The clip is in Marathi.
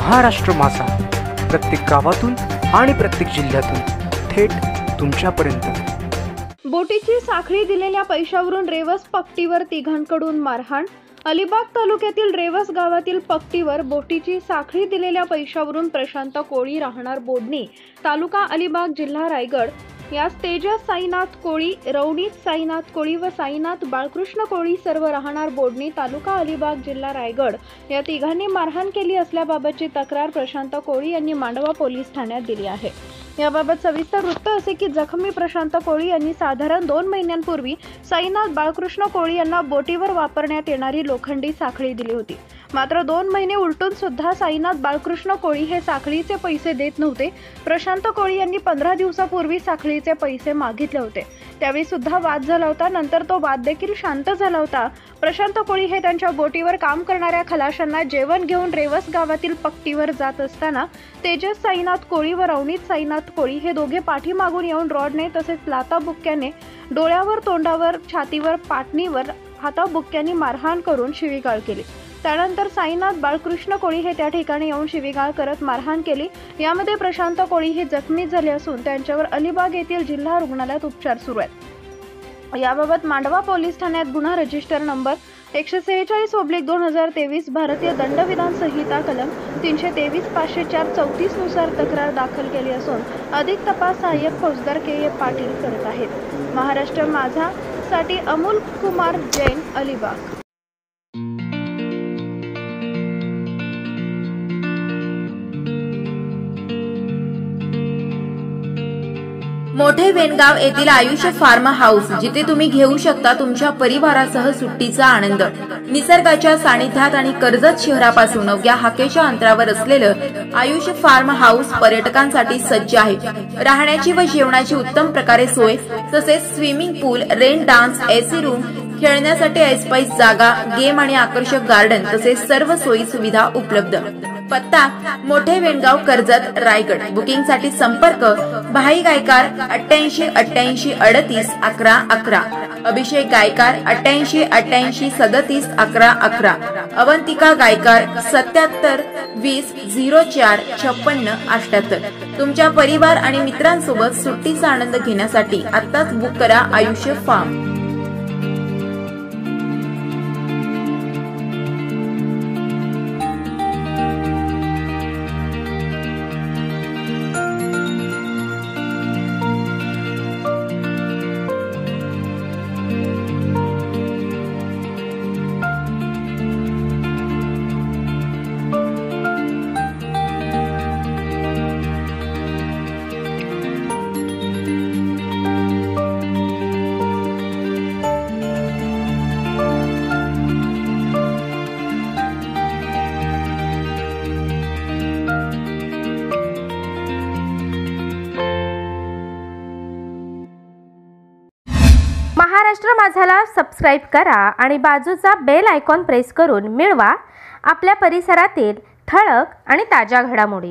महाराष्ट्र माझा, प्रत्येक गावातून आणि प्रत्येक जिल्ह्यातून थेट तुमच्यापर्यंत। बोटीची साखळी दिलेल्या पैशावरून रेवस पट्टीवर तिघांकडून मारहाण। अलिबाग तालुक्यातील रेवस गावातील पट्टीवर बोटीची साखळी दिलेल्या पैशावरून प्रशांत कोळी राहणार बोडणी, तालुका अलिबाग, जिल्हा रायगड यास तेजस साईनाथ कोळी, रवनीत साईनाथ कोळी व साईनाथ बाळकृष्ण कोळी सर्व राहणार बोडणी, तालुका अलिबाग, जिल्हा रायगड या तिघांनी मारहाण केली असल्याबाबतची तक्रार प्रशांत कोळी यांनी मांडवा पोलीस ठाण्यात दिली आहे। याबाबत सविस्तर वृत्त असे की जखमी प्रशांत कोळी यांनी साधारण 2 महिन्यांपूर्वी साईनाथ बाळकृष्ण कोळी यांना बोटीवर वापरण्यात येणारी लोखंडी साखळी दिली होती। मात्र 2 महिने उलटून सुद्धा साईनाथ बाळकृष्ण कोळी हे साखळीचे पैसे देत नव्हते। प्रशांत कोळी यांनी 15 दिवसापूर्वी साखळीचे पैसे मागितले होते, त्यावेळी सुद्धा वाद झाला होता। नंतर तो वाद देखील शांत झाला होता। प्रशांत कोळी हे त्यांच्या बोटीवर काम करणाऱ्या खलाशांना जेवण घेऊन रेवस गावातील पट्टीवर जात असताना तेजस साईनाथ कोळी व रवनीत साईनाथ कोळी हे दोघे पाठीमागून येऊन रॉडने तसेच लाथाबुक्क्याने डोळ्यावर, तोंडावर, छातीवर, पाटणीवर हाताबुक्क्यांनी मारहाण करून शिवीगाळ केली। त्यानंतर साईनाथ बाळकृष्ण कोळी हे त्या ठिकाणी येऊन शिवीगाळ करत मारहाण केली। यामध्ये प्रशांत कोळी हे जखमी झाले असून त्यांच्यावर अलिबाग येथील जिल्हा रुग्णालयात उपचार सुरू आहेत। याबाबत मांडवा पोलीस ठाण्यात गुन्हा रजिस्टर नंबर 146/2023 भारतीय दंडविधान संहिता कलम 323 504 34 नुसार तक्रार दाखल केली असून अधिक तपास सहाय्यक फौजदार के पाटील करत आहेत। महाराष्ट्र माझा साठी अमोल कुमार जैन, अलिबाग। मोठे वेणगाव येथील आयुष्य फार्म हाऊस, जिथे तुम्ही घेऊ शकता तुमच्या परिवारासह सुट्टीचा आनंद। निसर्गाच्या सानिध्यात आणि कर्जत शहरापासून अवघ्या हाकेच्या अंतरावर असलेलं आयुष्य फार्म हाऊस पर्यटकांसाठी सज्ज आहे। राहण्याची व जेवणाची उत्तम प्रकारे सोय, तसेच स्विमिंग पूल, रेन डान्स, एसी रूम, खेळण्यासाठी ऐसपैस जागा, गेम आणि आकर्षक गार्डन तसेच सर्व सोयी सुविधा उपलब्ध। पत्ता मोठे वेणगाव, कर्जत, रायगड। बुकिंग साठी संपर्क भाई गायकार 88 88 38 11 11, अभिषेक गायकार 88 88 37 11 11, अवंतिका गायकार 77 20 04 56 78। तुमच्या परिवार आणि मित्रांसोबत सुट्टीचा आनंद घेण्यासाठी आत्ताच बुक करा आयुष्य फार्म। महाराष्ट्र माझाला सबस्क्राइब करा आणि बाजूचा बेल आयकॉन प्रेस करून मिळवा आपल्या परिसरातील ठळक आणि ताज्या घडामोडी।